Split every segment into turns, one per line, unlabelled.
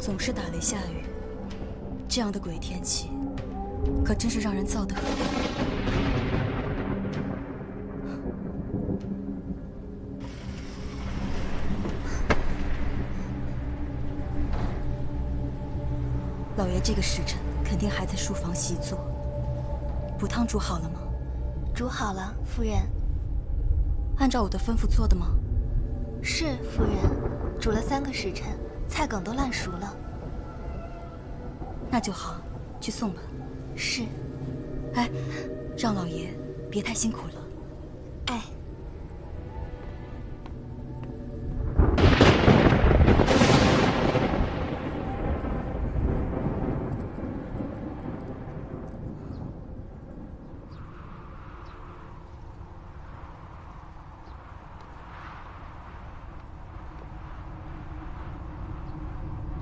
总是打雷下雨，这样的鬼天气，可真是让人燥得很。老爷这个时辰肯定还在书房习作。补汤煮好了吗？
煮好了，夫人。
按照我的吩咐做的吗？
是，夫人。煮了3个时辰，菜梗都烂熟了。
那就好，去送吧。
是。
哎，让老爷别太辛苦了。
哎。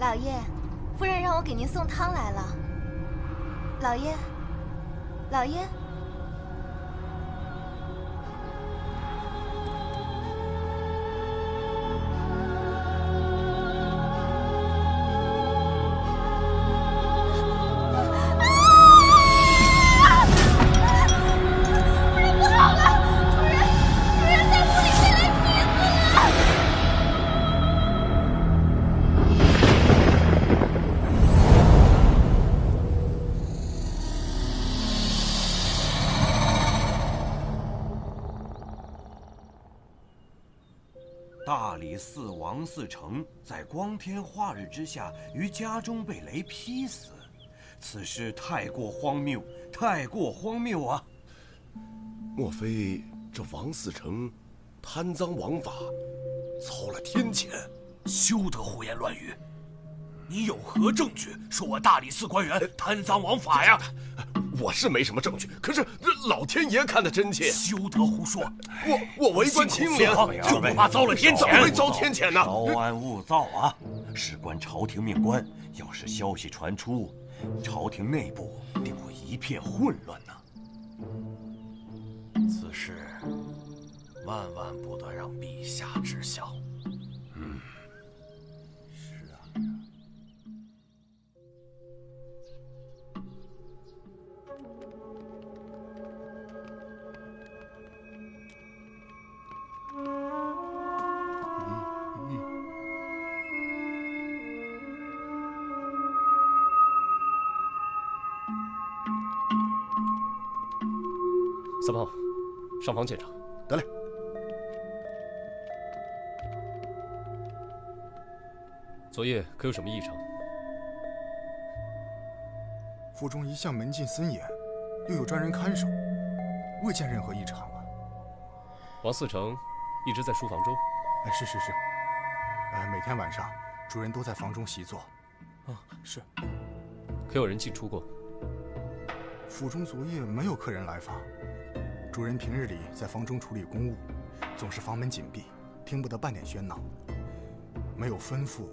老爷，夫人让我给您送汤来了。老爷，老爷。
大理寺王嗣成在光天化日之下于家中被雷劈死，此事太过荒谬，太过荒谬啊！
莫非这王嗣成贪赃枉法，操了天谴？
休得胡言乱语！你有何证据说我大理寺官员贪赃枉法呀？
我是没什么证据，可是老天爷看得真切。
休得胡说！
我为官清廉，
就不怕遭了天谴？
怎么会遭天谴呢？
稍安勿躁啊！事关朝廷命官，要是消息传出，朝廷内部定会一片混乱呐。
此事万万不得让陛下知晓。
是啊。
三胖，上房检查。
得嘞。
昨夜可有什么异常？
府中一向门禁森严，又有专人看守，未见任何异常啊。
王嗣成一直在书房中。
哎，是。每天晚上主人都在房中习作。啊，是。
可有人进出过？
府中昨夜没有客人来访。主人平日里在房中处理公务，总是房门紧闭，听不得半点喧闹。没有吩咐，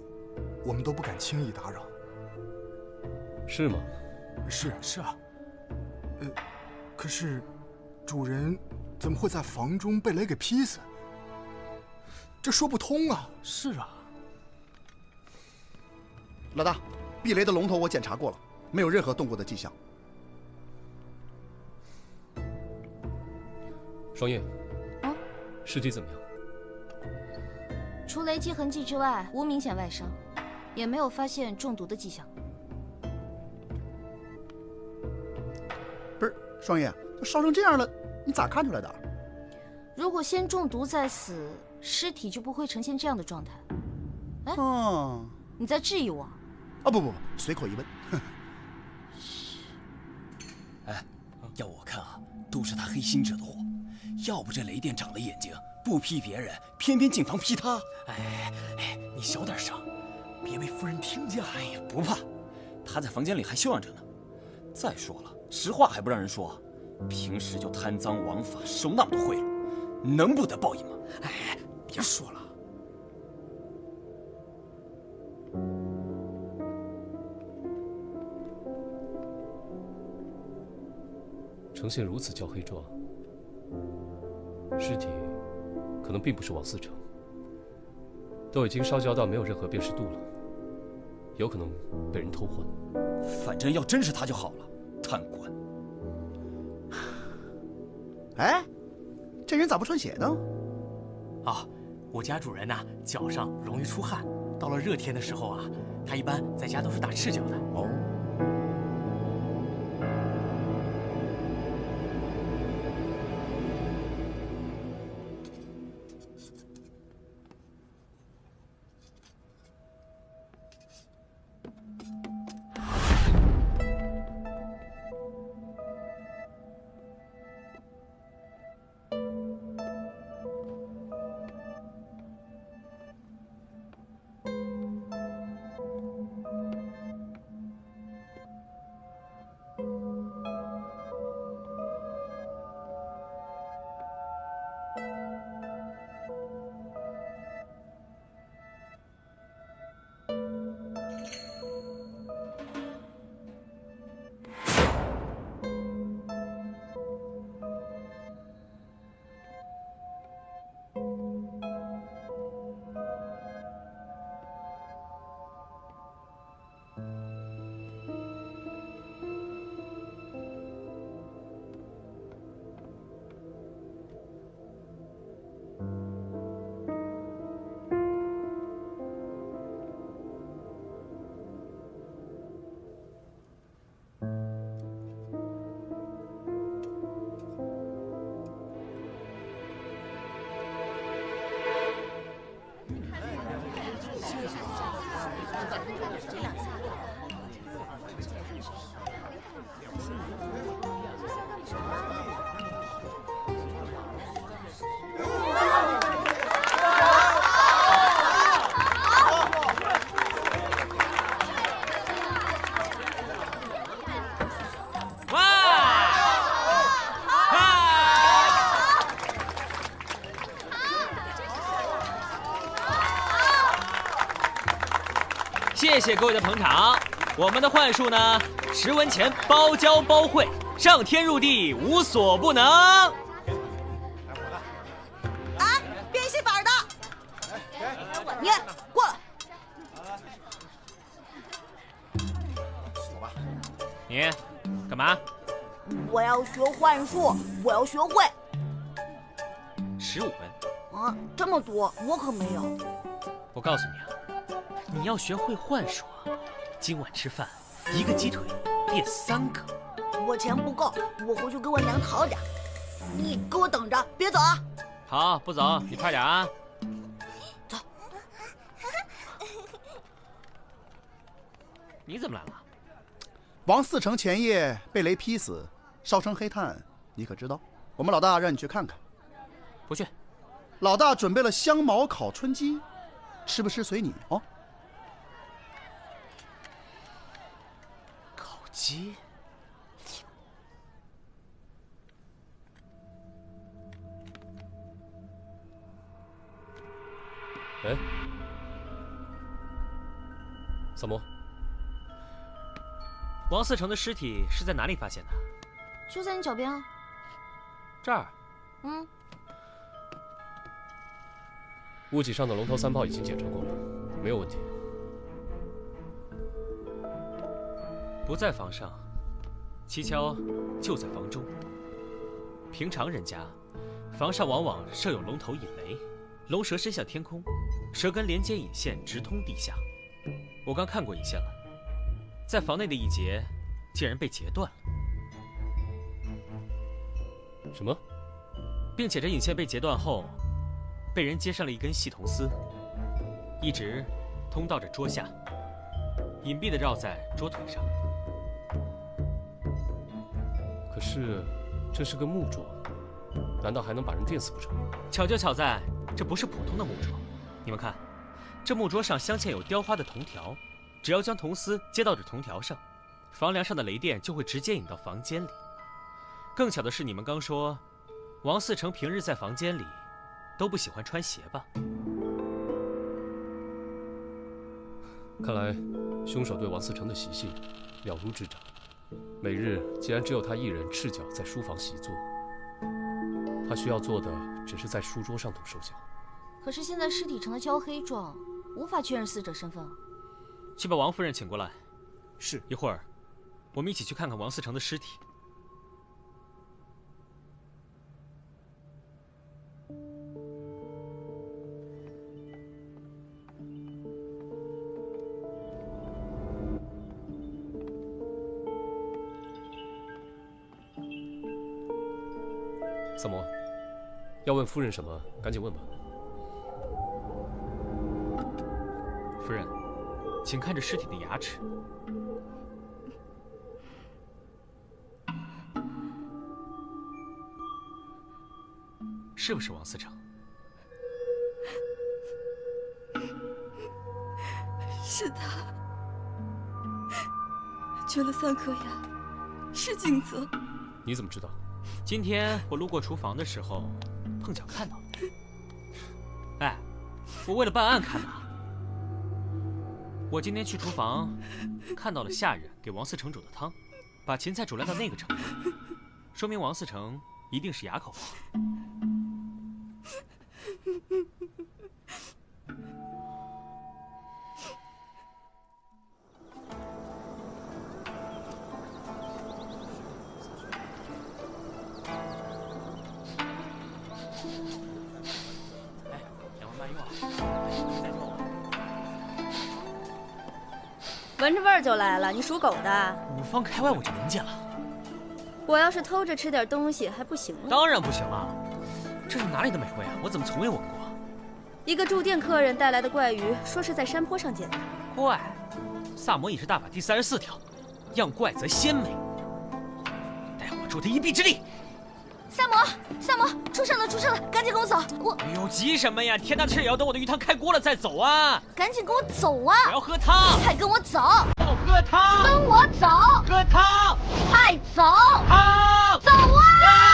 我们都不敢轻易打扰。
是吗？
是啊。可是，主人怎么会在房中被雷给劈死？这说不通啊！
是啊。
老大，避雷的龙头我检查过了，没有任何动过的迹象。
双叶，尸体怎么样？
除雷击痕迹之外，无明显外伤，也没有发现中毒的迹象。
不是，双叶，都烧成这样了，你咋看出来的？
如果先中毒再死，尸体就不会呈现这样的状态。哎，你在质疑我？
不，随口一问。
哎，要我看啊，都是他黑心者的祸。要不这雷电长了眼睛，不劈别人，偏偏进房劈他。哎，你小点声，别被夫人听见。哎呀，不怕，他在房间里还休养着呢。再说了，实话还不让人说，平时就贪赃枉法，收那么多贿赂，能不得报应吗？哎，别说了。
呈现如此焦黑状，尸体可能并不是王嗣成，都已经烧焦到没有任何辨识度了。有可能被人偷换。
反正要真是他就好了，贪官。
哎，这人咋不穿鞋呢？
哦，我家主人呐，脚上容易出汗，到了热天的时候啊，他一般在家都是打赤脚的。
哦。
谢谢各位的捧场。我们的幻术呢，10文钱包教包会，上天入地无所不能。
啊，变戏法的，你过来。
你干嘛？
我要学幻术，我要学会。
15文。
啊，这么多，我可没有。
我告诉你啊，你要学会幻术啊，今晚吃饭1个鸡腿变3个。
我钱不够，我回去给我娘讨点。你给我等着，别走啊！
好，不走，你快点啊！
走。
你怎么来了？
王嗣成前夜被雷劈死，烧成黑炭，你可知道？我们老大让你去看看。
不去。
老大准备了香茅烤春鸡，吃不吃随你哦。
烤鸡。
哎，萨摩，
王嗣成的尸体是在哪里发现的？
就在你脚边啊。
这儿。
嗯。
屋脊上的龙头3炮已经检查过了，没有问题。
不在房上，蹊跷就在房中。平常人家，房上往往设有龙头引雷，龙蛇伸向天空，蛇根连接引线直通地下。我刚看过引线了，在房内的一节竟然被截断了。
什么？
并且这引线被截断后，被人接上了一根细铜丝，一直通到这桌下，隐蔽地绕在桌腿上。
可是，这是个木桌，难道还能把人电死不成？
巧就巧在，这不是普通的木桌。你们看，这木桌上镶嵌有雕花的铜条，只要将铜丝接到这铜条上，房梁上的雷电就会直接引到房间里。更巧的是，你们刚说，王嗣成平日在房间里都不喜欢穿鞋吧？
看来，凶手对王嗣成的习性了如指掌。每日既然只有他一人赤脚在书房习作，他需要做的只是在书桌上动手脚。
可是现在尸体成了焦黑状，无法确认死者身份。
去把王夫人请过来。
是。
一会儿，我们一起去看看王思成的尸体。
三魔，要问夫人什么，赶紧问吧。
夫人，请看这尸体的牙齿。是不是王思成？
是他，缺了3颗牙，是景泽。
你怎么知道？
今天我路过厨房的时候，碰巧看到了。哎，我为了办案看的。我今天去厨房，看到了下人给王思成煮的汤，把芹菜煮烂到那个程度，说明王思成一定是哑口不好。
闻着味儿就来了，你属狗的？5
方开外我就闻见了。
我要是偷着吃点东西还不行吗？
当然不行了，这是哪里的美味啊？我怎么从未闻过？
一个住店客人带来的怪鱼，说是在山坡上捡的。
怪，萨摩饮食大法第34条，样怪则鲜美。待我助他一臂之力。
萨摩，出事了，赶紧跟我走！
哎呦，急什么呀？天大的事也要等我的鱼汤开锅了再走啊！
赶紧跟我走啊！
我要喝汤，
快跟我走！
喝汤，
跟我走！
喝汤，
快走！
汤，
走啊！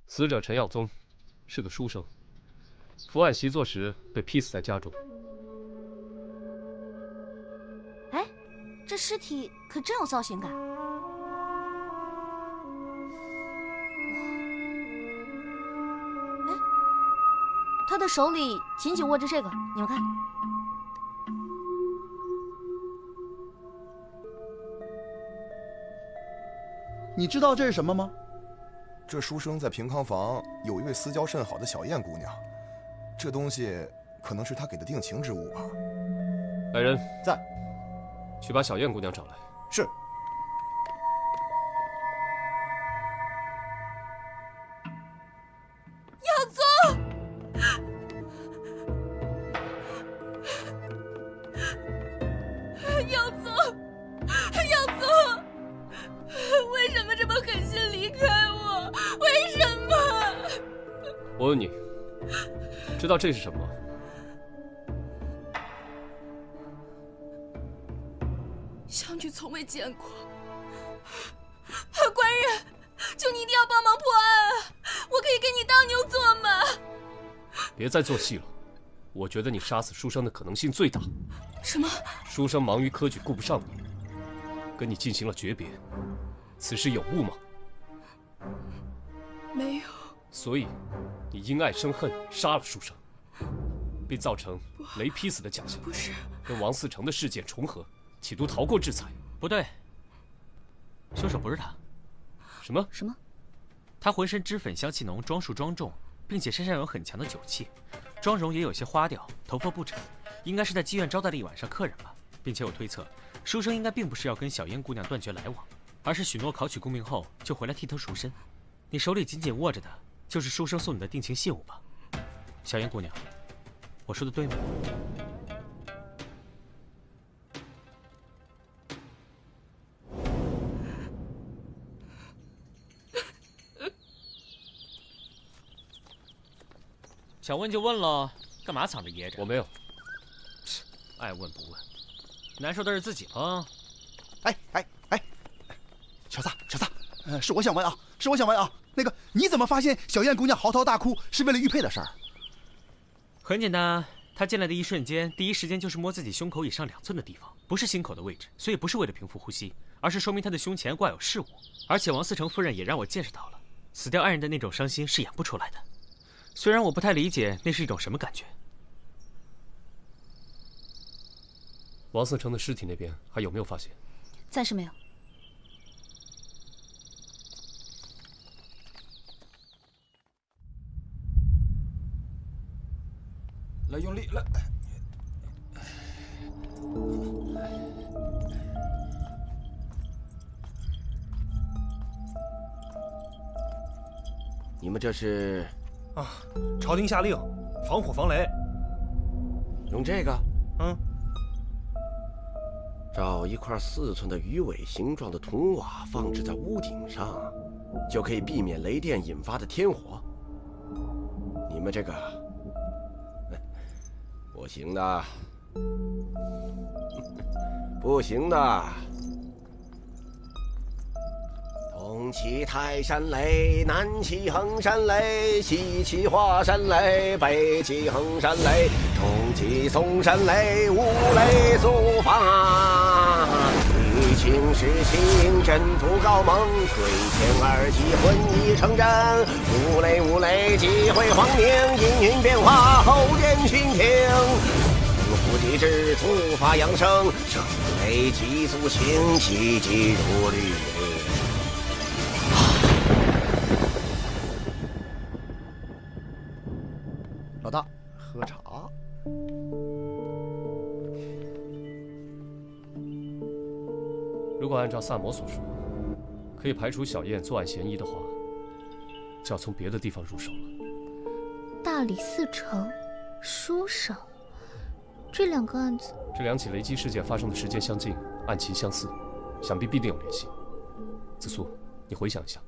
死者陈耀宗是个书生，伏案习作时被劈死在家中。
哎，这尸体可真有造型感。哎，他的手里紧紧握着这个，你们看。
你知道这是什么吗？
这书生在平康房有一位私交甚好的小燕姑娘，这东西可能是他给的定情之物吧。
来人，
在，
去把小燕姑娘找来。
是。
耀宗，耀宗，为什么这么狠心离开我？为什么？
我问你，知道这是什么吗？
小女从未见过。官人，求你一定要帮忙破案啊！我可以给你当牛做马。
别再做戏了，我觉得你杀死书生的可能性最大。
什么？
书生忙于科举，顾不上你，跟你进行了诀别，此事有误吗？
没有。
所以，你因爱生恨，杀了书生，并造成雷劈死的假象。
不是。
跟王思成的事件重合，企图逃过制裁。
不对，凶手不是他。
什么？
什么？
他浑身脂粉香气浓，装束庄重，并且身上有很强的酒气，妆容也有些花调，头发不整，应该是在妓院招待了一晚上客人吧。并且我推测，书生应该并不是要跟小燕姑娘断绝来往，而是许诺考取功名后就回来替她赎身。你手里紧紧握着的，就是书生送你的定情信物吧？小燕姑娘，我说的对吗？想问就问了，干嘛藏着掖着？
我没有。
爱问不问，难受的是自己吗？
哎，小撒，是我想问啊，那个你怎么发现小燕姑娘嚎啕大哭是为了玉佩的事儿？
很简单，她进来的一瞬间，第一时间就是摸自己胸口以上2寸的地方，不是心口的位置，所以不是为了平复呼吸，而是说明她的胸前挂有饰物。而且王思成夫人也让我见识到了，死掉爱人的那种伤心是演不出来的。虽然我不太理解那是一种什么感觉。
王思成的尸体那边还有没有发现？
暂时没有。
来，用力来！
你们这是？
啊，朝廷下令，防火防雷。
用这个？
嗯。
找一块4寸的鱼尾形状的铜瓦放置在屋顶上，就可以避免雷电引发的天火。你们这个不行的，不行的。东起泰山雷，南起衡山雷，西起华山雷，北起衡山雷，中起嵩山雷，五雷速发。欲请时行，阵图高猛，水前2骑，混一成阵。五雷，击毁皇陵，阴云变化，后见巡庭。伏击之，突发扬声，声雷急速行，急急如律令。
老大，喝茶。
如果按照萨摩所说，可以排除小燕作案嫌疑的话，就要从别的地方入手了。
大理寺城、书省，这2个案子，
这2起雷击事件发生的时间相近，案情相似，想必必定有联系。紫苏，你回想一下。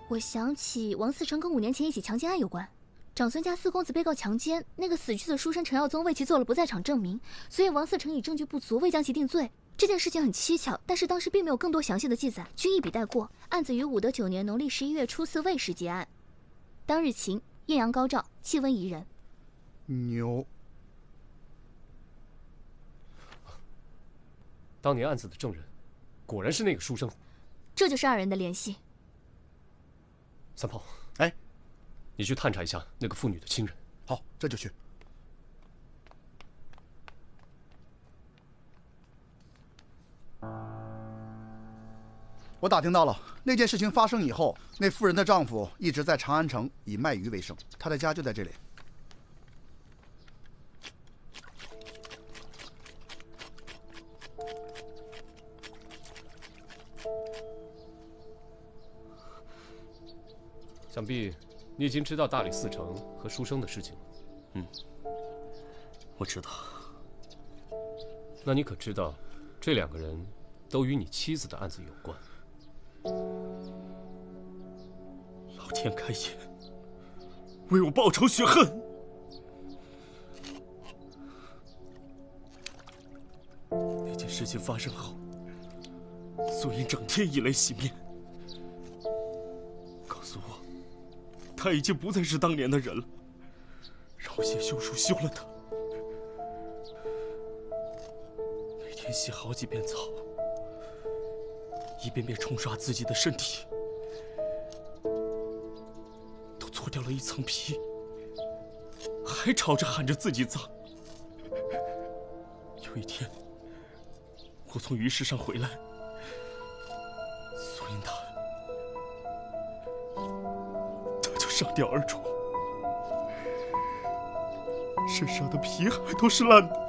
我想起王思成跟5年前一起强奸案有关，长孙家4公子被告强奸，那个死去的书生陈耀宗为其做了不在场证明，所以王思成以证据不足未将其定罪。这件事情很蹊跷，但是当时并没有更多详细的记载，均一笔带过。案子于武德9年农历11月初4未时结案，当日晴，艳阳高照，气温宜人。
牛。
当年案子的证人，果然是那个书生。
这就是2人的联系。
三炮，
哎，
你去探查一下那个妇女的亲人。
好，这就去。我打听到了，那件事情发生以后，那妇人的丈夫一直在长安城以卖鱼为生，他的家就在这里。
想必你已经知道大理寺城和书生的事情了。
嗯，我知道。
那你可知道，这2个人都与你妻子的案子有关？
老天开眼，为我报仇雪恨。那件事情发生后，素英整天以泪洗面，告诉我他已经不再是当年的人了，让我写休书休了他。每天洗好几遍澡，一遍遍冲刷自己的身体，都搓掉了一层皮，还吵着喊着自己脏。有一天，我从鱼市上回来，苏英他就上吊而죽，身上的皮还都是烂的。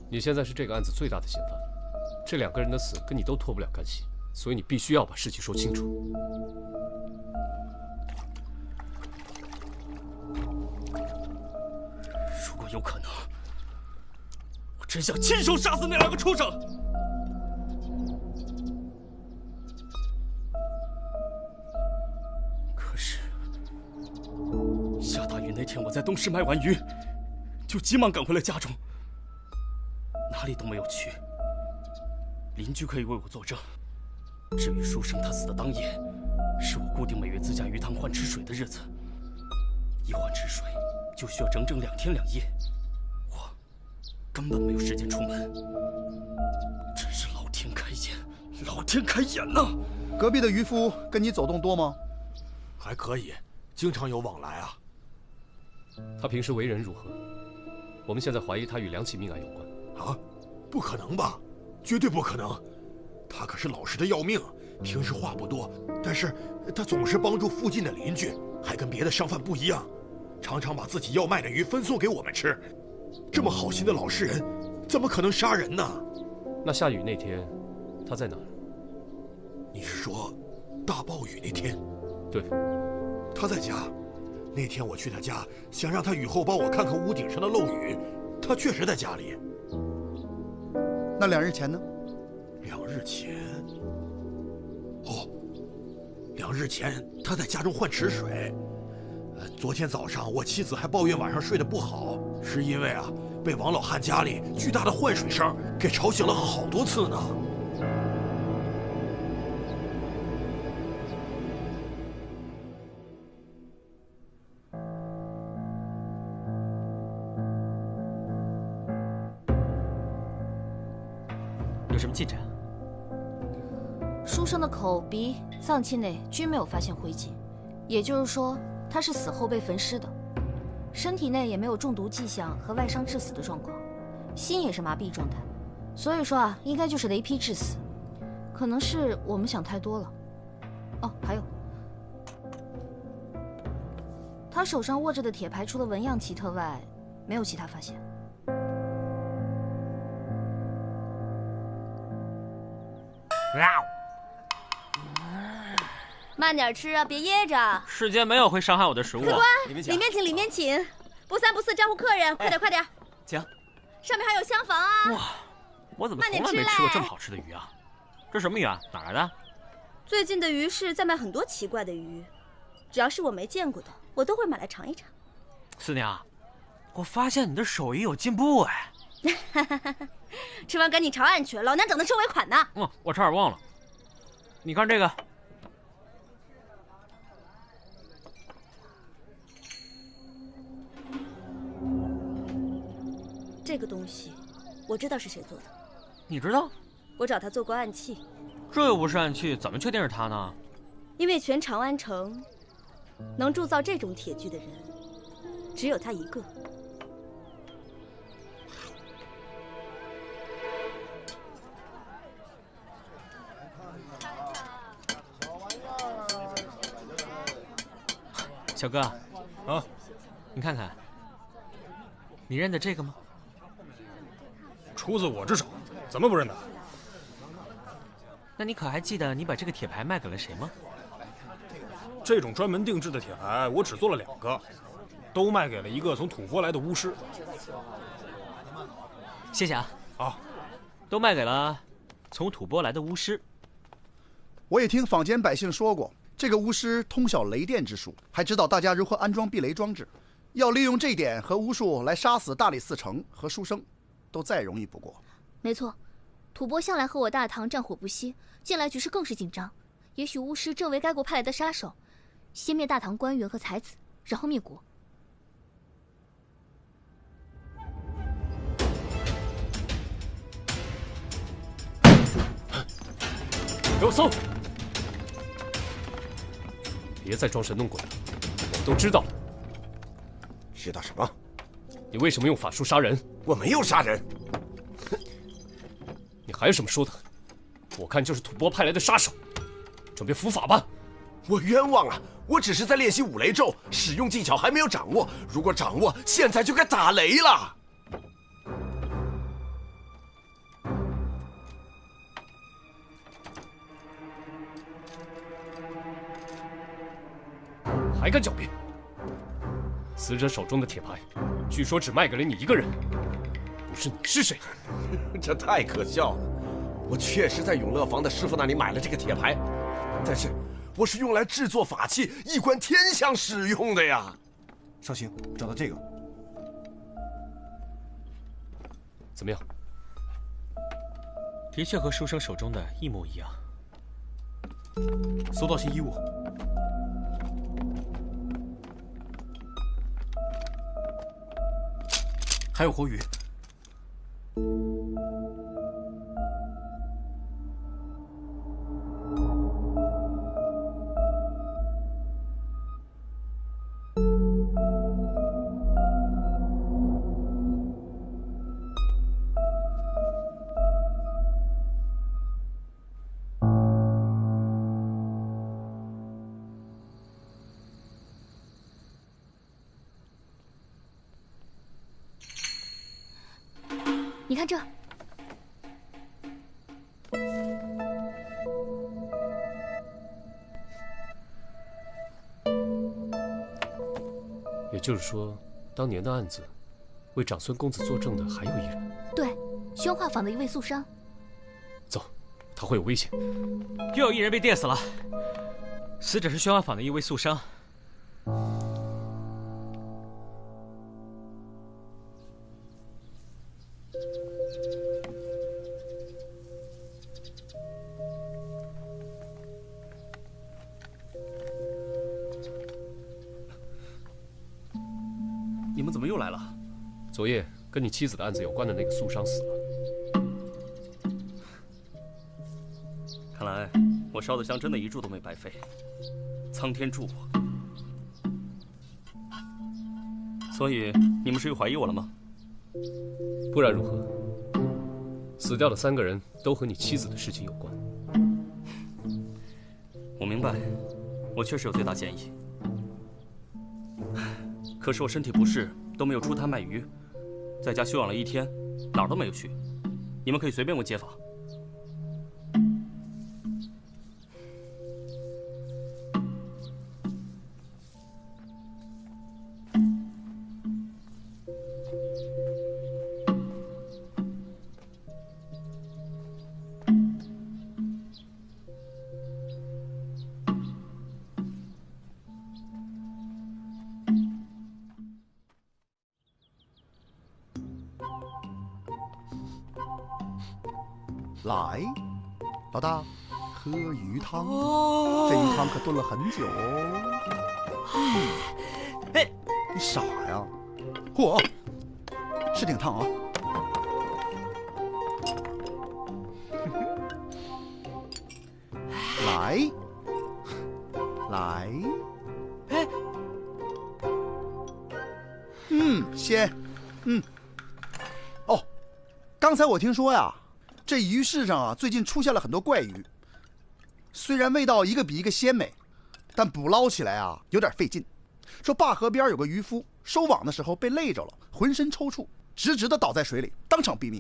你现在是这个案子最大的嫌犯，这2个人的死跟你都脱不了干系，所以你必须要把事情说清楚。
如果有可能，我真想亲手杀死那2个畜生。可是下大雨那天，我在东市卖完鱼，就急忙赶回了家中，哪里都没有去。邻居可以为我作证。至于书生他死的当夜，是我固定每月自家鱼塘换池水的日子，一换池水就需要整整2天2夜，我根本没有时间出门。真是老天开眼，老天开眼呐！
隔壁的渔夫跟你走动多吗？
还可以，经常有往来啊。
他平时为人如何？我们现在怀疑他与2起命案有关。
啊？不可能吧？绝对不可能！他可是老实的要命，平时话不多，但是他总是帮助附近的邻居，还跟别的商贩不一样，常常把自己要卖的鱼分送给我们吃。这么好心的老实人，怎么可能杀人呢？
那下雨那天，他在哪儿？
你是说大暴雨那天？
对，
他在家。那天我去他家，想让他雨后帮我看看屋顶上的漏雨，他确实在家里。
那2日前呢
？2日前，哦，2日前他在家中换池水。昨天早上我妻子还抱怨晚上睡得不好，是因为被王老汉家里巨大的换水声给吵醒了好多次呢。
有什么进展？
书生的口、鼻、脏器内均没有发现灰烬，也就是说他是死后被焚尸的，身体内也没有中毒迹象和外伤致死的状况，心也是麻痹状态，所以说应该就是雷劈致死。可能是我们想太多了。哦，还有，他手上握着的铁牌除了纹样奇特外，没有其他发现。
慢点吃啊，别噎着。
世间没有会伤害我的食物。
客官，里面请，里面请，不三不四招呼客人，快点快点。
请。
上面还有厢房啊。
哇，我怎么从来没吃过这么好吃的鱼啊？这什么鱼啊？哪来的？
最近的鱼市在卖很多奇怪的鱼，只要是我没见过的，我都会买来尝一尝。
四娘，我发现你的手艺有进步哎。
吃完赶紧朝案去，老娘等着收尾款呢。
我差点忘了。你看这个。
这个东西，我知道是谁做的。
你知道？
我找他做过暗器。
这又不是暗器，怎么确定是他呢？
因为全长安城能铸造这种铁具的人，只有他一个。
小哥，
啊，
你看看，你认得这个吗？
出自我之手，怎么不认得？
那你可还记得你把这个铁牌卖给了谁吗？
这种专门定制的铁牌，我只做了2个，都卖给了一个从吐蕃来的巫师。
谢谢啊。
好，
都卖给了从吐蕃来的巫师。
我也听坊间百姓说过，这个巫师通晓雷电之术，还知道大家如何安装避雷装置。要利用这一点和巫术来杀死大理寺丞和书生，都再容易不过。
没错，吐蕃向来和我大唐战火不息，近来局势更是紧张。也许巫师正为该国派来的杀手，先灭大唐官员和才子，然后灭国。
给我搜！别再装神弄鬼了，我们都知道了。
知道什么？
你为什么用法术杀人？
我没有杀人。
你还有什么说的？我看就是吐蕃派来的杀手，准备伏法吧。
我冤枉啊！我只是在练习五雷咒，使用技巧还没有掌握。如果掌握，现在就该打雷了。
还敢狡辩？死者手中的铁牌，据说只卖给了你一个人，不是你是谁？
这太可笑了！我确实在永乐坊的师傅那里买了这个铁牌，但是我是用来制作法器、一观天象使用的呀。
少卿，找到这个，
怎么样？
的确和书生手中的一模一样。
搜到新衣物。还有活鱼。
你看这，
也就是说，当年的案子，为长孙公子作证的还有一人。
对，宣化坊的一位素商。
走，他会有危险。
又有一人被电死了，死者是宣化坊的一位素商。
你们怎么又来了？
昨夜跟你妻子的案子有关的那个素商死了。
看来我烧的香真的一炷都没白费，苍天助我。所以你们是又怀疑我了吗？
不然如何？死掉的3个人都和你妻子的事情有关。
我明白，我确实有最大嫌疑。可是我身体不适，都没有出摊卖鱼，在家休养了1天，哪儿都没有去。你们可以随便问街坊。
来，老大，喝鱼汤。这鱼汤可炖了很久哦。
哎，
你傻呀？嚯，是挺烫啊。来，来，
哎，
鲜，哦，刚才我听说呀。这鱼市上啊，最近出现了很多怪鱼，虽然味道一个比一个鲜美，但捕捞起来啊有点费劲。说灞河边有个渔夫收网的时候被累着了，浑身抽搐，直直的倒在水里，当场毙命。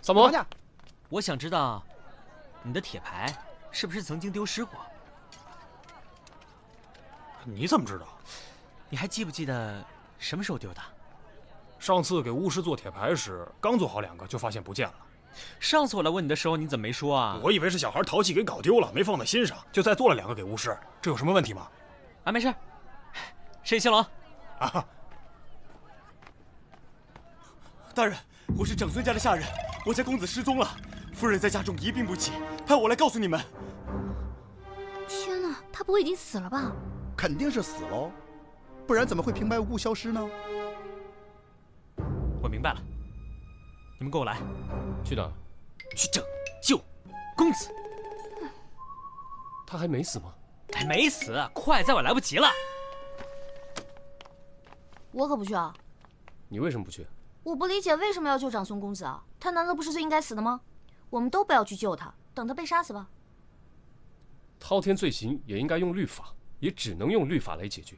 萨摩，
我想知道，你的铁牌是不是曾经丢失过？
你怎么知道？
你还记不记得什么时候丢的？
上次给巫师做铁牌时，刚做好2个就发现不见了。
上次我来问你的时候，你怎么没说啊？
我以为是小孩淘气给搞丢了，没放在心上，就再做了2个给巫师。这有什么问题吗？
啊，没事。沈兴龙，
啊，大人，我是长孙家的下人，我家公子失踪了，夫人在家中一病不起，派我来告诉你们。
天哪，他不会已经死了吧？
肯定是死喽，不然怎么会平白无故消失呢？
我明白了，你们跟我来。
去哪儿？
去拯救公子。
他还没死吗？
还没死，快，再晚来不及了。
我可不去啊！
你为什么不去？
我不理解为什么要救长孙公子啊？他难道不是最应该死的吗？我们都不要去救他，等他被杀死吧。
滔天罪行也应该用律法，也只能用律法来解决。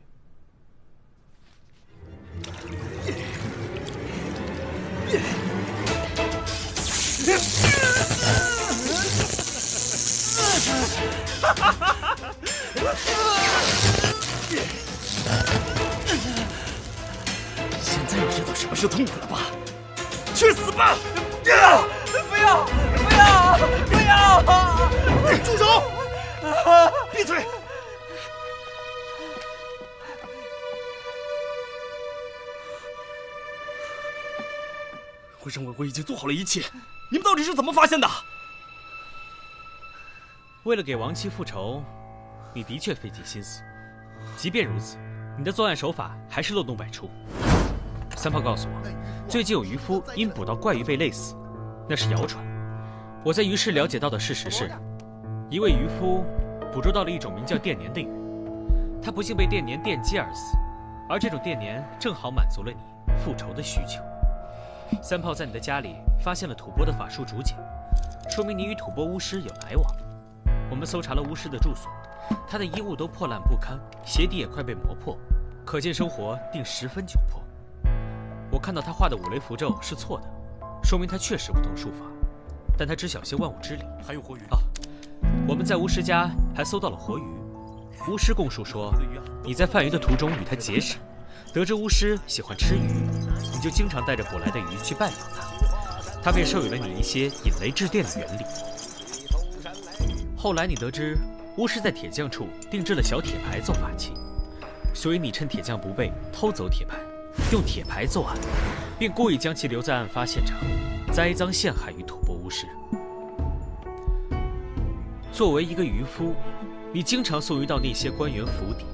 是痛苦了吧？去死吧！
不要！不要！不要！不要！
住手！闭嘴！
我认为我已经做好了一切，你们到底是怎么发现的？
为了给亡妻复仇，你的确费尽心思。即便如此，你的作案手法还是漏洞百出。三炮告诉我，最近有渔夫因捕到怪鱼被累死，那是谣传。我在鱼市了解到的事实是，一位渔夫捕捉到了一种名叫电鲶的鱼，他不幸被电鲶电击而死，而这种电鲶正好满足了你复仇的需求。三炮在你的家里发现了吐蕃的法术竹简，说明你与吐蕃巫师有来往。我们搜查了巫师的住所，他的衣物都破烂不堪，鞋底也快被磨破，可见生活定十分窘迫。我看到他画的五雷符咒是错的，说明他确实不懂术法，但他知晓些万物之理。
还有活鱼
啊！我们在巫师家还搜到了活鱼。巫师供述说，你在贩鱼的途中与他结识，得知巫师喜欢吃鱼，你就经常带着捕来的鱼去拜访他，他便授予了你一些引雷制电的原理。后来你得知巫师在铁匠处定制了小铁牌做法器，所以你趁铁匠不备偷走铁牌，用铁牌作案，并故意将其留在案发现场，栽赃陷害于吐蕃巫师。作为一个渔夫，你经常送鱼到那些官员府邸，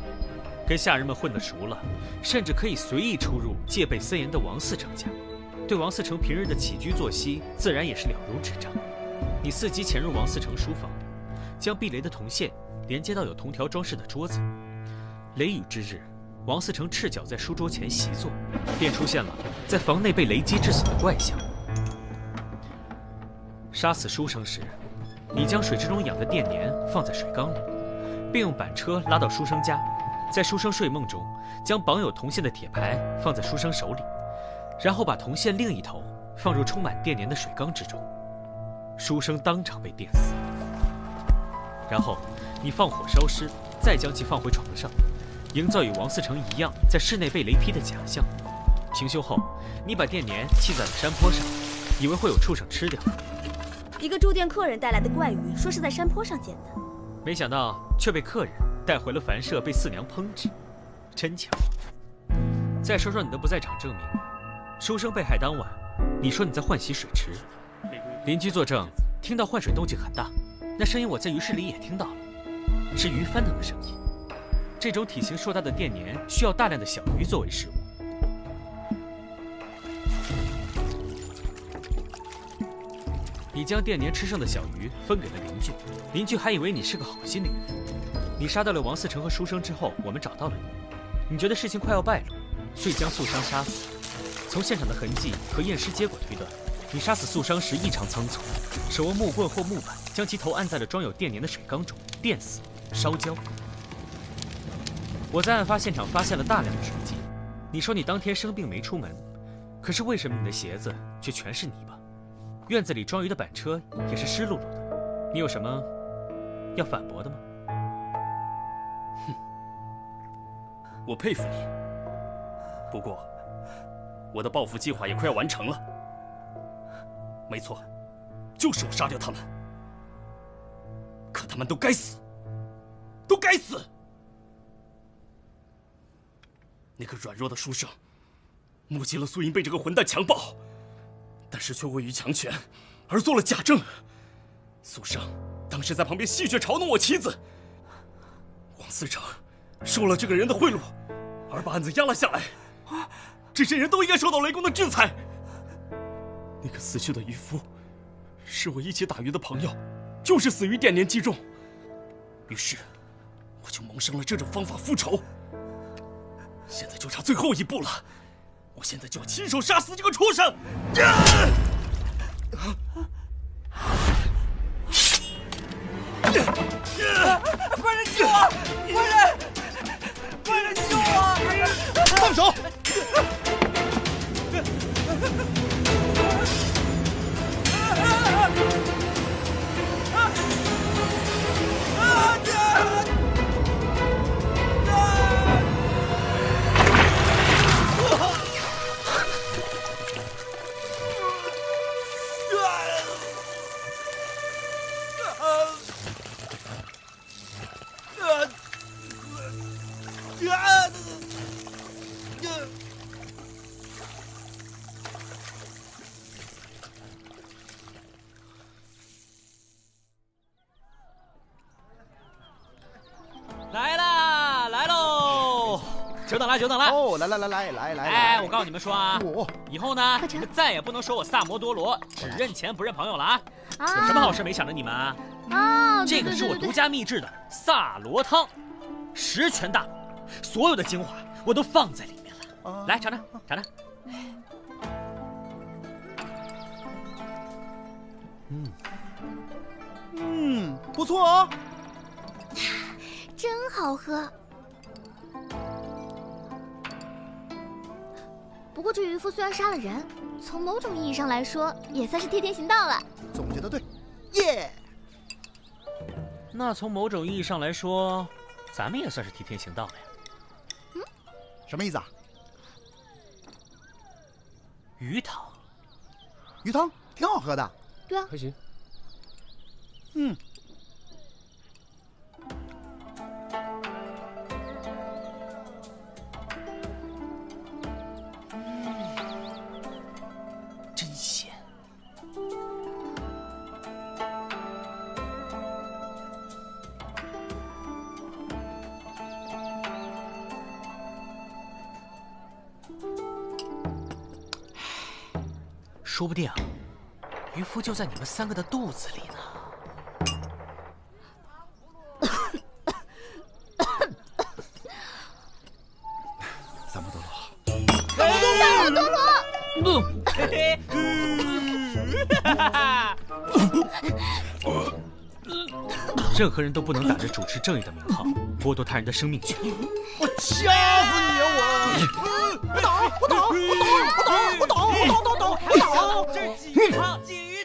跟下人们混得熟了，甚至可以随意出入戒备森严的王嗣成家，对王嗣成平日的起居作息自然也是了如指掌。你伺机潜入王嗣成书房，将避雷的铜线连接到有铜条装饰的桌子。雷雨之日，王嗣成赤脚在书桌前习作，便出现了在房内被雷击致死的怪象。杀死书生时，你将水池中养的电鲶放在水缸里，并用板车拉到书生家，在书生睡梦中将绑有铜线的铁牌放在书生手里，然后把铜线另一头放入充满电鲶的水缸之中，书生当场被电死。然后你放火烧尸，再将其放回床上，营造与王嗣成一样在室内被雷劈的假象。平凶后，你把电鲶弃在了山坡上，以为会有畜生吃掉。
一个住店客人带来的怪鱼，说是在山坡上捡的，
没想到却被客人带回了樊舍，被四娘烹制，真巧。再说说你的不在场证明，书生被害当晚，你说你在换洗水池，邻居作证，听到换水动静很大，那声音我在鱼市里也听到了，是鱼翻腾的声音。这种体型硕大的电鲶需要大量的小鱼作为食物。你将电鲶吃剩的小鱼分给了邻居，邻居还以为你是个好心的渔夫。你杀掉了王嗣成和书生之后，我们找到了你，你觉得事情快要败露，遂将素商杀死。从现场的痕迹和验尸结果推断，你杀死素商时异常仓促，手握木棍或木板，将其头按在了装有电鲶的水缸中，电死、烧焦。我在案发现场发现了大量的水迹。你说你当天生病没出门，可是为什么你的鞋子却全是泥巴？院子里装鱼的板车也是湿漉漉的。你有什么要反驳的吗？
哼，我佩服你。不过，我的报复计划也快要完成了。没错，就是我杀掉他们。可他们都该死，都该死！那个软弱的书生，目击了苏银被这个混蛋强暴，但是却畏于强权，而做了假证。苏生当时在旁边戏谑嘲弄我妻子。王嗣成收了这个人的贿赂，而把案子压了下来。这些人都应该受到雷公的制裁。那个死去的渔夫，是我一起打鱼的朋友，就是死于电鲶击中。于是，我就萌生了这种方法复仇。现在就差最后一步了，我现在就要亲手杀死这个畜生！
快人救我！快人救我！
放手！
久等了，久等了。
哦，来！
哎，我告诉你们说啊，以后呢，你们再也不能说我萨摩多罗，只认钱不认朋友了啊！有什么好事没想着你们啊？这个是我独家秘制的萨罗汤，10全大补，所有的精华我都放在里面了。来，尝尝，尝尝。
不错哦，
真好喝。不过这渔夫虽然杀了人，从某种意义上来说，也算是替天行道了。
总结的对，耶！
那从某种意义上来说，咱们也算是替天行道了呀。
什么意思啊？
鱼汤，
鱼汤挺好喝的。
对啊，
还行。
真鲜。说不定，渔夫就在你们3个的肚子里呢。
萨摩多罗，
任何人都不能打着主持正义的名号，剥夺他人的生命权。
我掐死你啊！
我打！
这是鲫鱼汤，鲫鱼